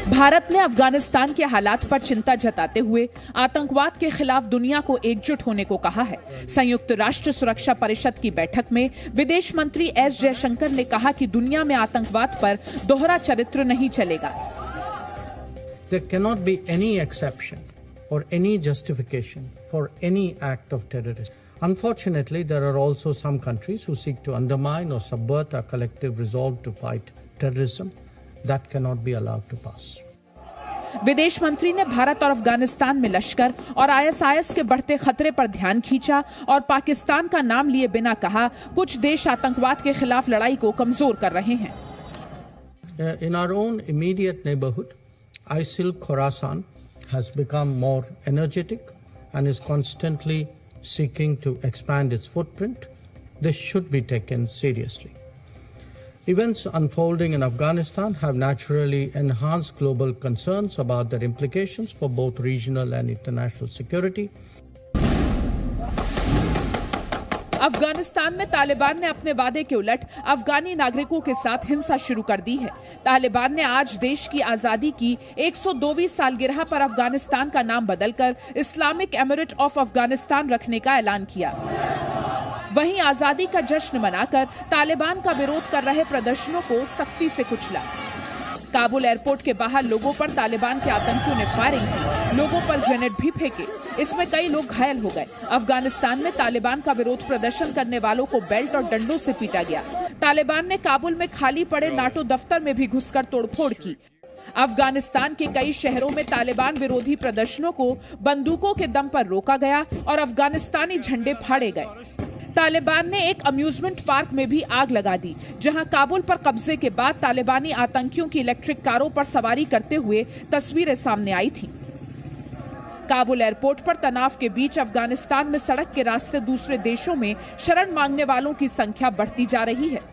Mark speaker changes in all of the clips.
Speaker 1: भारत ने अफगानिस्तान के हालात पर चिंता जताते हुए आतंकवाद के खिलाफ दुनिया को एकजुट होने को कहा है। संयुक्त राष्ट्र सुरक्षा परिषद की बैठक में विदेश मंत्री एस जयशंकर ने कहा कि दुनिया में आतंकवाद पर दोहरा चरित्र नहीं चलेगा।
Speaker 2: There cannot be any exception or any justification for any act of terrorism. Unfortunately, there are also some countries who seek to undermine or subvert our collective resolve to fight terrorism. That cannot be allowed to pass.
Speaker 1: विदेश मंत्री ने भारत और अफगानिस्तान में लश्कर और ISIS के बढ़ते खतरे पर ध्यान खींचा और पाकिस्तान का नाम लिए बिना कहा, कुछ देश आतंकवाद के खिलाफ लड़ाई को कमजोर कर रहे हैं।
Speaker 2: In our own immediate neighborhood, ISIL Khorasan has become more energetic and is constantly seeking to expand its footprint. This should be taken seriously. Events unfolding in Afghanistan have naturally enhanced global concerns about their implications for both regional and international security.
Speaker 1: Afghanistan में तालिबान ने अपने वादे के उलट अफगानी नागरिकों के साथ हिंसा शुरू कर दी है। तालिबान ने आज देश की आजादी की 102वीं सालगिरह पर अफगानिस्तान का नाम बदलकर इस्लामिक एमिरेट ऑफ अफगानिस्तान रखने का ऐलान किया। वहीं आजादी का जश्न मनाकर तालिबान का विरोध कर रहे प्रदर्शनों को सख्ती से कुचला। काबुल एयरपोर्ट के बाहर लोगों पर तालिबान के आतंकियों ने फायरिंग की, लोगों पर ग्रेनेड भी फेंके। इसमें कई लोग घायल हो गए। अफगानिस्तान में तालिबान का विरोध प्रदर्शन करने वालों को बेल्ट और डंडों से पीटा गया। तालिबान ने काबुल में खाली पड़े नाटो दफ्तर में भी घुसकर तोड़फोड़ की। अफगानिस्तान के कई शहरों में तालिबान विरोधी प्रदर्शनों को बंदूकों के दम पर रोका गया और अफगानिस्तानी झंडे फाड़े गए। तालिबान ने एक अम्यूजमेंट पार्क में भी आग लगा दी, जहां काबुल पर कब्जे के बाद तालिबानी आतंकियों की इलेक्ट्रिक कारों पर सवारी करते हुए तस्वीरें सामने आई थीं। काबुल एयरपोर्ट पर तनाव के बीच अफगानिस्तान में सड़क के रास्ते दूसरे देशों में शरण मांगने वालों की संख्या बढ़ती जा रही है।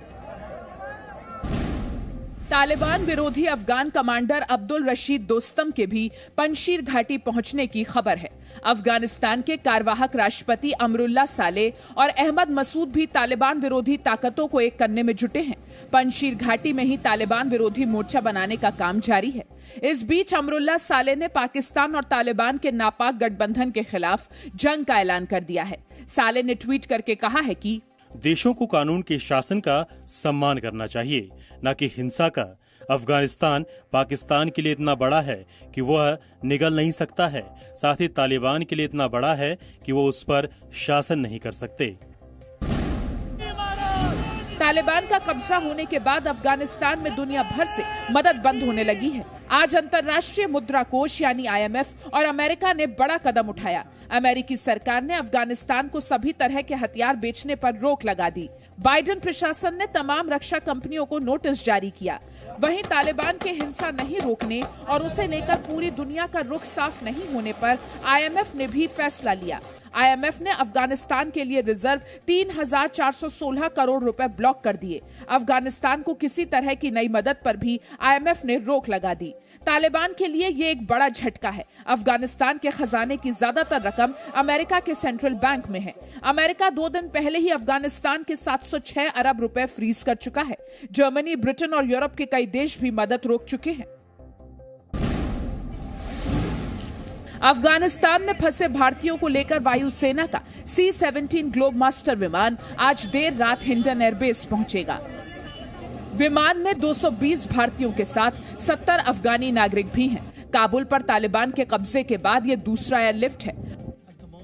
Speaker 1: तालिबान विरोधी अफगान कमांडर अब्दुल रशीद दोस्तम के भी पंजशीर घाटी पहुंचने की खबर है। अफगानिस्तान के कार्यवाहक राष्ट्रपति अमरुल्लाह सालेह और अहमद मसूद भी तालिबान विरोधी ताकतों को एक करने में जुटे हैं। पंजशीर घाटी में ही तालिबान विरोधी मोर्चा बनाने का काम जारी है। इस बीच अमरुल्लाह सालेह ने पाकिस्तान और तालिबान के नापाक गठबंधन के खिलाफ जंग का ऐलान कर दिया है। सालेह ने ट्वीट करके कहा है कि
Speaker 3: देशों को कानून के शासन का सम्मान करना चाहिए, न कि हिंसा का। अफगानिस्तान पाकिस्तान के लिए इतना बड़ा है कि वह निगल नहीं सकता है, साथ ही तालिबान के लिए इतना बड़ा है कि वो उस पर शासन नहीं कर सकते।
Speaker 1: तालिबान का कब्जा होने के बाद अफगानिस्तान में दुनिया भर से मदद बंद होने लगी है। आज अंतर्राष्ट्रीय मुद्रा कोष यानी IMF और अमेरिका ने बड़ा कदम उठाया। अमेरिकी सरकार ने अफगानिस्तान को सभी तरह के हथियार बेचने पर रोक लगा दी। बाइडेन प्रशासन ने तमाम रक्षा कंपनियों को नोटिस जारी किया। वहीं तालिबान के हिंसा नहीं रोकने और उसे लेकर पूरी दुनिया का रुख साफ नहीं होने पर IMF ने भी फैसला लिया। IMF ने अफगानिस्तान के लिए रिजर्व 3,416 करोड़ रुपए ब्लॉक कर दिए। अफगानिस्तान को किसी तरह की नई मदद पर भी IMF ने रोक लगा दी। तालिबान के लिए ये एक बड़ा झटका है। अफगानिस्तान के खजाने की ज्यादातर रकम अमेरिका के सेंट्रल बैंक में है। अमेरिका 2 दिन पहले ही अफगानिस्तान के 706 अरब रुपए फ्रीज कर चुका है। जर्मनी, ब्रिटेन और यूरोप के कई देश भी मदद रोक चुके हैं। अफगानिस्तान में फंसे भारतीयों को लेकर वायुसेना का C-17 ग्लोबमास्टर विमान आज देर रात हिंडन एयरबेस पहुंचेगा। विमान में 220 भारतीयों के साथ 70 अफगानी नागरिक भी हैं। काबुल पर तालिबान के कब्जे के बाद ये दूसरा एयरलिफ्ट है।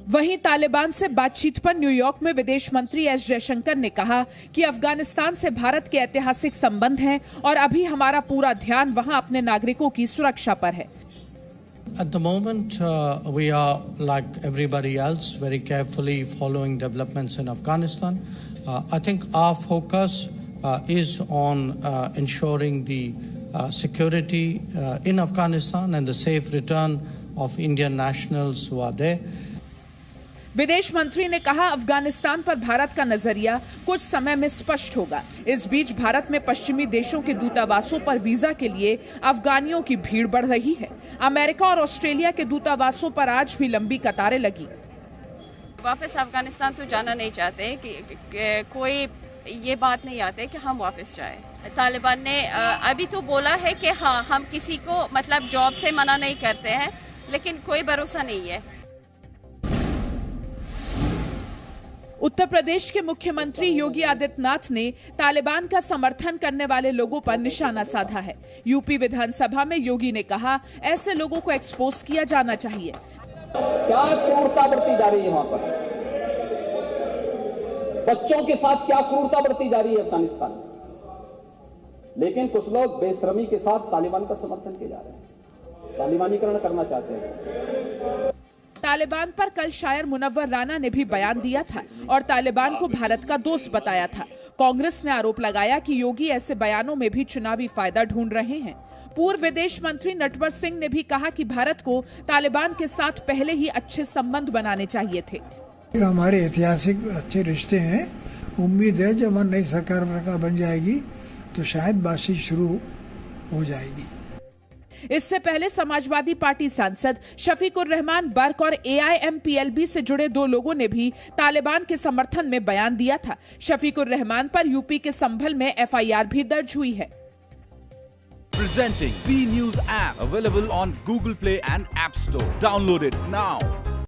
Speaker 1: वहीं तालिबान से बातचीत पर न्यूयॉर्क में विदेश मंत्री एस जयशंकर ने कहा कि अफगानिस्तान से भारत के ऐतिहासिक संबंध हैं और अभी हमारा पूरा ध्यान वहां अपने नागरिकों की सुरक्षा पर है।
Speaker 2: At the moment, we are, like everybody else, very carefully following developments in Afghanistan. I think our focus is on ensuring the security in Afghanistan and the safe return of Indian nationals who are there.
Speaker 1: विदेश मंत्री ने कहा, अफगानिस्तान पर भारत का नजरिया कुछ समय में स्पष्ट होगा। इस बीच भारत में पश्चिमी देशों के दूतावासों पर वीजा के लिए अफगानियों की भीड़ बढ़ रही है। अमेरिका और ऑस्ट्रेलिया के दूतावासों पर आज भी लंबी कतारें लगी।
Speaker 4: वापस अफगानिस्तान तो जाना नहीं चाहते कि कोई ये बात नहीं आती कि हम वापस जाएं। तालिबान ने अभी तो बोला है कि हाँ, हम किसी को मतलब जॉब से मना नहीं करते हैं, लेकिन कोई भरोसा नहीं है।
Speaker 1: उत्तर प्रदेश के मुख्यमंत्री योगी आदित्यनाथ ने तालिबान का समर्थन करने वाले लोगों पर निशाना साधा है। यूपी विधानसभा में योगी ने कहा, ऐसे लोगों को एक्सपोज किया जाना चाहिए।
Speaker 5: क्या क्रूरता बरती जा रही है वहां पर, बच्चों के साथ क्या क्रूरता बरती जा रही है अफगानिस्तान में। लेकिन कुछ लोग बेशर्मी के साथ तालिबान का समर्थन किए जा रहे हैं, तालिबानीकरण करना चाहते हैं।
Speaker 1: तालिबान पर कल शायर मुनव्वर राना ने भी बयान दिया था और तालिबान को भारत का दोस्त बताया था। कांग्रेस ने आरोप लगाया कि योगी ऐसे बयानों में भी चुनावी फायदा ढूंढ रहे हैं। पूर्व विदेश मंत्री नटवर सिंह ने भी कहा कि भारत को तालिबान के साथ पहले ही अच्छे संबंध बनाने चाहिए थे।
Speaker 6: हमारे ऐतिहासिक अच्छे रिश्ते हैं। उम्मीद है जब हमारी नई सरकार बन जाएगी तो शायद बातचीत शुरू हो जाएगी।
Speaker 1: इससे पहले समाजवादी पार्टी सांसद शफीकुर रहमान बर्क और AIMPLB से जुड़े 2 लोगों ने भी तालिबान के समर्थन में बयान दिया था। शफीकुर रहमान पर यूपी के संभल में FIR भी दर्ज हुई है।
Speaker 7: Presenting B News app available on Google Play and App Store. Download it now.